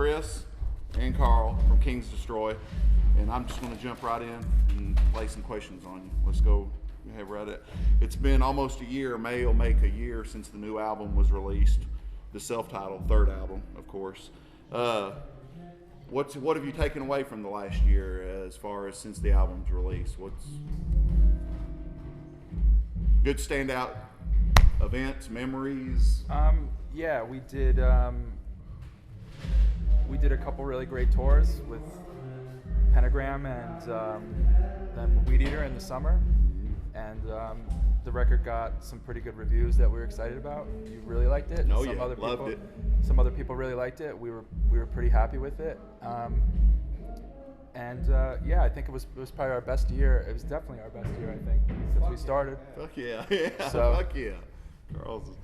Chris and Carl from Kings Destroy, and I'm just going to jump right in and lay some questions on you. Let's go have right at. It's been almost a year. May will make a year since the new album was released, the self-titled third album, of course. What have you taken away from the last year as far as since the album's release? What's good standout events, memories? Yeah, we did a couple really great tours with Pentagram and then Weed Eater in the summer, and the record got some pretty good reviews that we were excited about. You really liked it. Oh, some yeah, other loved people, it. Some other people really liked it. We were pretty happy with it. Yeah, I think it was probably our best year. It was definitely our best year, I think, since we started. Fuck yeah, yeah, So- fuck yeah. Carl's.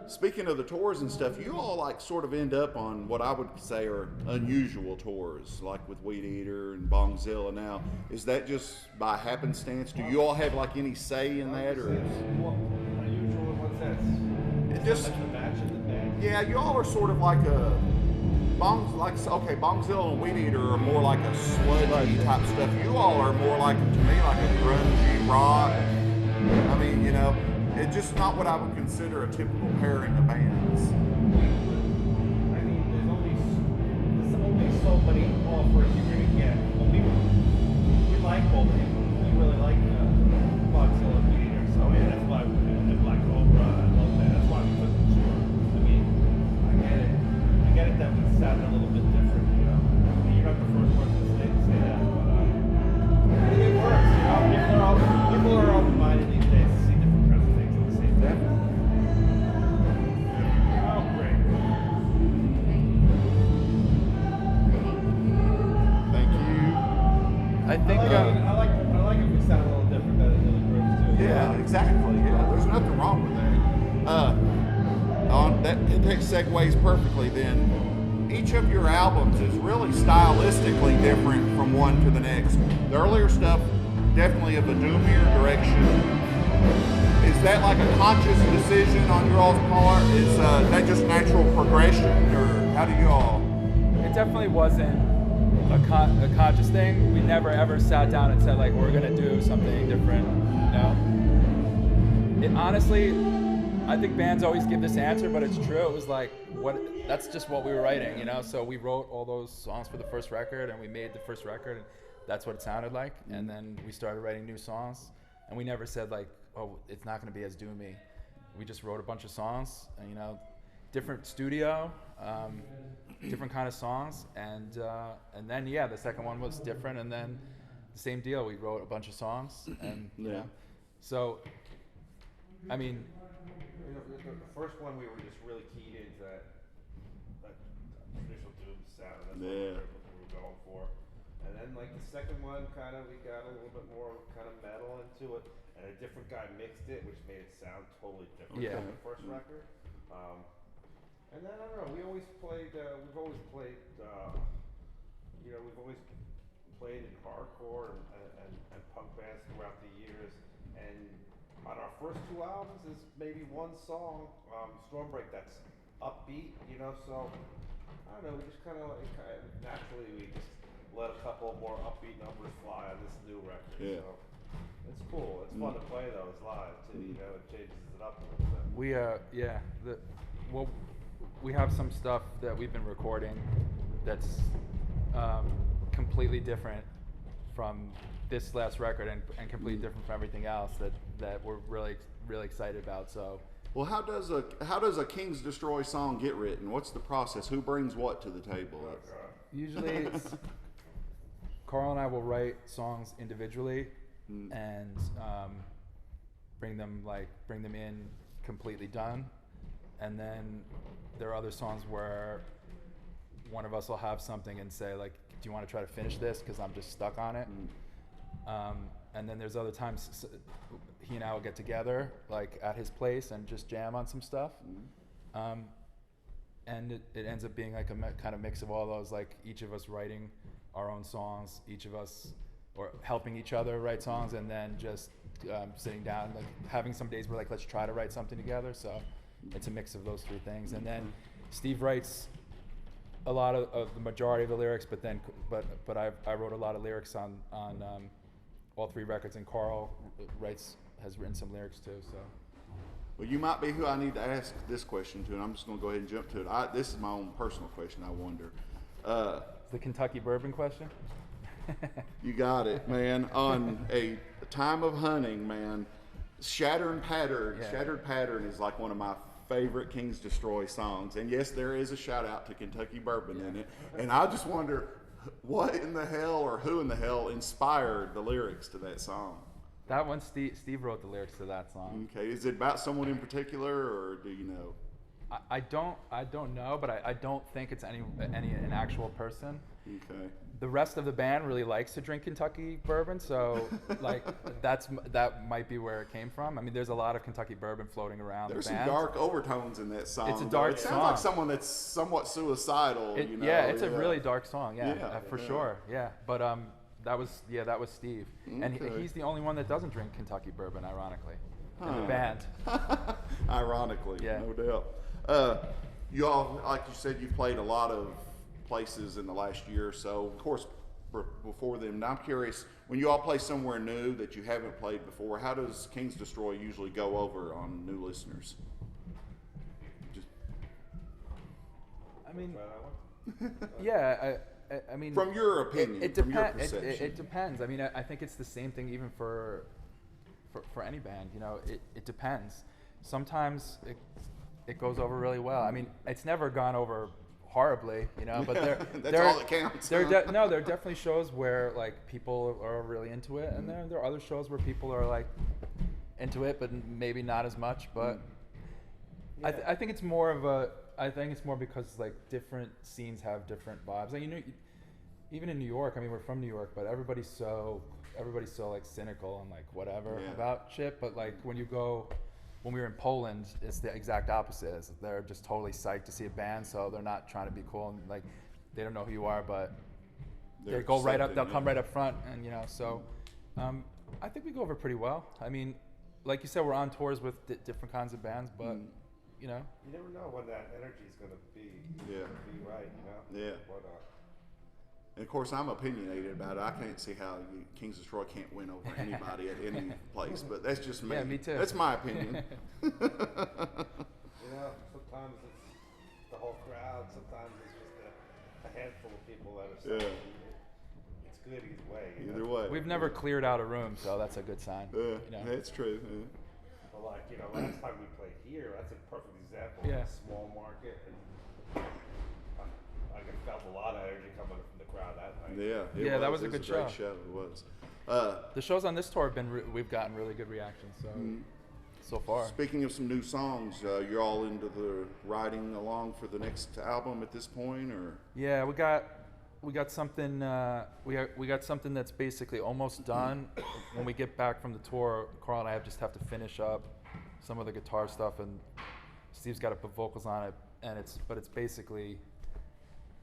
Speaking of the tours and stuff, you all like sort of end up on what I would say are unusual tours, like with Weed Eater and Bongzilla now. Is that just by happenstance? Do you all have like any say in that, or? Unusual in what sense? It just, Like the match of the band? yeah, you all are sort of like a Bongzilla and Weed Eater are more like a sludgy type stuff. You all are more like, to me, like a grungy rock. I mean, you know, it's just not what I would consider a typical pairing of bands. I mean, there's only so many offers you're gonna get. But we like both of them. We really like Godzilla and Weed Eater, so yeah, that's why we did Black Cobra. I love that. That's why we took the tour. I mean, I get it that we sound a little bit different, you know. I mean, you're not the first person to say that, but I think it works. You know, people are open-minded these days to see different kinds of things at the same time. Oh, great. Thank you. I think I like if we sound a little different than the other groups too. Yeah, exactly. Yeah, there's nothing wrong with that. That segues perfectly. Then, each of your albums is really stylistically different from one to the next. The earlier stuff, definitely of a doomier direction. Is that like a conscious decision on your all's part? Is that just natural progression, or how do you all? it definitely wasn't a conscious thing. We never ever sat down and said like we're gonna do something different. No. It honestly, I think bands always give this answer, but it's true. It was like that's just what we were writing, you know. So we wrote all those songs for the first record, and we made the first record, and that's what it sounded like. And then we started writing new songs, and we never said like, oh, it's not going to be as doomy. We just wrote a bunch of songs, and, you know, different studio, different kind of songs, and then yeah, the second one was different, and then the same deal. We wrote a bunch of songs, and you know, so I mean. The first one we were just really keyed into that traditional doom sound. That's what we were going for. And then like the second one, kind of we got a little bit more kind of metal into it, and a different guy mixed it, which made it sound totally different from the first record. And then I don't know. We've always played. We've always played in hardcore and punk bands throughout the years, and on our first two albums is maybe one song, Stormbreak, that's upbeat, you know, so I don't know, we just kind of naturally we just let a couple more upbeat numbers fly on this new record, so it's cool. It's fun to play those live too, you know, it changes it up a little bit. We have some stuff that we've been recording that's completely different from this last record and completely different from everything else that we're really excited about. So, well, how does a Kings Destroy song get written? What's the process? Who brings what to the table? Usually, it's Carl and I will write songs individually and bring them in completely done, and then there are other songs where one of us will have something and say like, do you want to try to finish this because I'm just stuck on it. And then there's other times he and I will get together like at his place and just jam on some stuff. And it ends up being like a kind of mix of all those, like each of us writing our own songs, each of us or helping each other write songs, and then just sitting down, like having some days where like let's try to write something together. So it's a mix of those three things. And then Steve writes a lot of the majority of the lyrics, but I wrote a lot of lyrics on all 3 records, and Carl has written some lyrics too. So. Well, you might be who I need to ask this question to, and I'm just going to go ahead and jump to it. This is my own personal question. I wonder. The Kentucky bourbon question. You got it, man. On a time of hunting, man. Shattered Pattern is like one of my favorite Kings Destroy songs. And yes, there is a shout out to Kentucky bourbon in it. And I just wonder what in the hell or who in the hell inspired the lyrics to that song. That one, Steve wrote the lyrics to that song. Okay, is it about someone in particular, or do you know? I don't know, but I don't think it's an actual person. Okay. The rest of the band really likes to drink Kentucky bourbon, so like that might be where it came from. I mean, there's a lot of Kentucky bourbon floating around. There's the some band. dark overtones in that song. It's a dark It sounds song. like someone that's somewhat suicidal. You know? Yeah, it's a really dark song. Yeah, for yeah. sure. Yeah, but that was Steve, and Okay. he's the only one that doesn't drink Kentucky bourbon, ironically, in the band. Ironically, Yeah. no doubt. You all, like you said, you've played a lot of places in the last year or so. Of course, before them. Now I'm curious, when you all play somewhere new that you haven't played before, how does Kings Destroy usually go over on new listeners? Just I mean, yeah. I mean, from your opinion, it from your depends. perception. It depends. I mean, I think it's the same thing even for any band. You know, it depends. Sometimes it goes over really well. I mean, it's never gone over horribly, you know. But That's all that counts. There are definitely shows where like people are really into it, and there are other shows where people are like into it, but maybe not as much. But I think it's more of a. I think it's more because like different scenes have different vibes. Like, you know, even in New York. I mean, we're from New York, but everybody's so like cynical and like whatever about shit. But like when we were in Poland, it's the exact opposite. They're just totally psyched to see a band, so they're not trying to be cool and like they don't know who you are, but they go right up. They'll come right up front, and you know. So I think we go over pretty well. I mean, like you said, we're on tours with different kinds of bands, but you know, you never know when that energy is going to be right, you know. Yeah. And of course, I'm opinionated about it. I can't see how Kings Destroy can't win over anybody at any place, but that's just me. Yeah, me too. You That's my opinion. know, sometimes it's the whole crowd. Sometimes it's just a handful of people that are saying it's good either way. You Either know? way. we've never cleared out a room, so that's a good sign. You know? That's true. But like, you know, last time we played here, that's a perfect example. Yeah. Of a small market, and I felt a lot of energy coming from the crowd that night. Yeah. That was a It good great show. It was. The shows on this tour have been we've gotten really good reactions so far. Speaking of some new songs, you're all into the writing along for the next album at this point, or? Yeah, we got something we got something that's basically almost done. When we get back from the tour, Carl and I just have to finish up some of the guitar stuff, and Steve's got to put vocals on it, and it's basically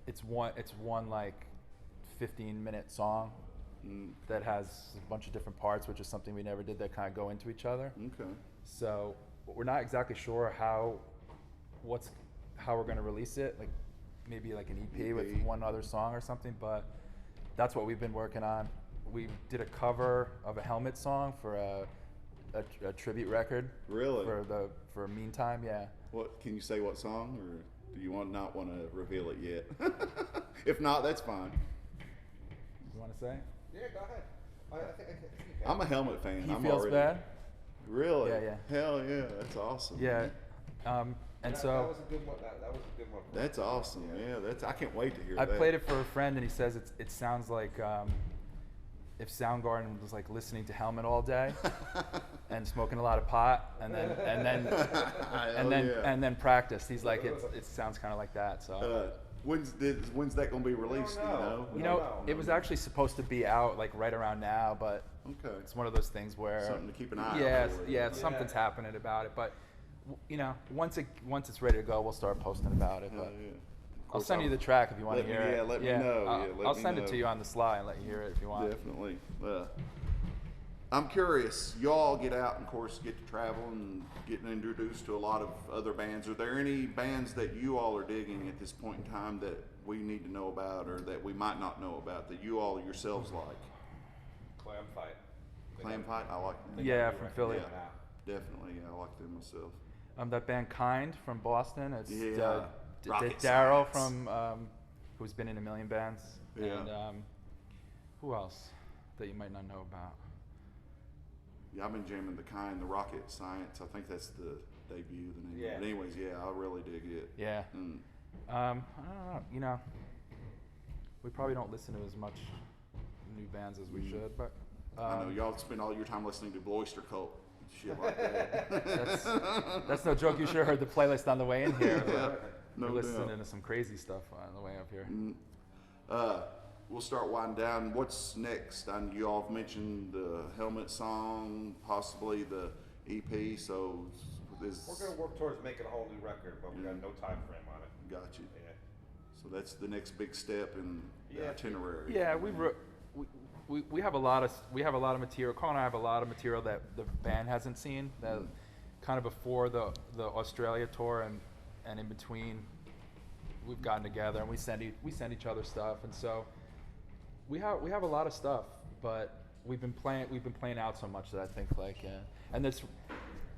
it's one like 15-minute song that has a bunch of different parts, which is something we never did that kind of go into each other. Okay. So we're not exactly sure how we're going to release it, like maybe like an EP with one other song or something, but that's what we've been working on. We did a cover of a Helmet song for a tribute record. Really? For Meantime, yeah. What can you say? What song, or do you not want to reveal it yet? If not, that's fine. You want to say? Yeah, go ahead. I think you can. I'm a Helmet fan. He I'm feels already, bad. Really? Yeah. Hell yeah, that's awesome. Yeah. And that so was a good one. That was a good one. That's awesome. Yeah, I can't wait to hear I that. played it for a friend, and he says it sounds like if Soundgarden was like listening to Helmet all day and smoking a lot of pot, and then practiced. He's like it sounds kind of like that. So when's that going to be released? We don't know. you know, it was actually supposed to be out like right around now, but Okay. it's one of those things where Something to keep an eye out for. something's happening about it. But you know, once it's ready to go, we'll start posting about it. But I'll send you the track if you want to hear it. Let me know. I'll send it to you on the sly and let you hear it if you want. Definitely. I'm curious. Y'all get out and, of course, get to travel and getting introduced to a lot of other bands. Are there any bands that you all are digging at this point in time that we need to know about, or that we might not know about, that you all yourselves like? Clam Fight. Clam Fight, I like them. Yeah, from Philly. Yeah, definitely. Yeah, I like them myself. That band Kind from Boston. It's Yeah. Rocket Daryl Science. from who's been in a million bands. Yeah. And who else that you might not know about? Yeah, I've been jamming the Kind, the Rocket Science. I think that's the debut, the name. Yeah. But anyways, yeah, I really dig it. Yeah. Mm. I don't know. You know, we probably don't listen to as much new bands as we should, but I know y'all spend all your time listening to Bloister Cult, shit like that. that's no joke. You should have heard the playlist on the way in here. Yeah, no We're listening doubt. to some crazy stuff on the way up here. We'll start winding down. What's next? And you all have mentioned the Helmet song, possibly the EP. So We're gonna work towards making a whole new record, but we got no time frame on it. got you. Yeah. So that's the next big step in the Yeah. itinerary. Yeah, we have a lot of material. Carl and I have a lot of material that the band hasn't seen. That kind of before the Australia tour and in between, we've gotten together and we send each other stuff, and so we have a lot of stuff. But we've been playing out so much that I think and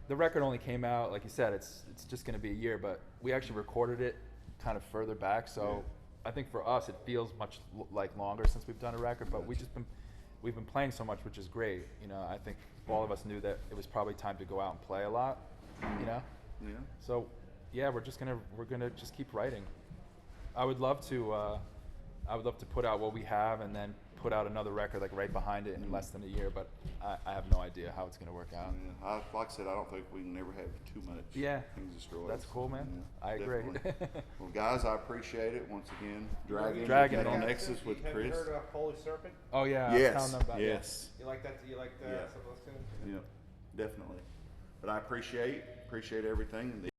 the record only came out, like you said, it's just going to be a year, but we actually recorded it kind of further back, so I think for us it feels much like longer since we've done a record, but we've been playing so much, which is great. You know, I think all of us knew that it was probably time to go out and play a lot, you know? Yeah. So yeah, we're gonna just keep writing. I would love to put out what we have and then put out another record like right behind it in less than a year, but I have no idea how it's gonna work out. Yeah. Like I said, I don't think we can never have too much. Yeah. Things destroyed. That's cool, man. Yeah, I agree. definitely. Well, guys, I appreciate it once again. Dragging Dragging on it. Nexus with Have you Chris. heard of Holy Serpent? Oh yeah, I was telling them about Yes. You like that? You like Yeah. some of those tunes? Yeah. Definitely. But I appreciate everything. And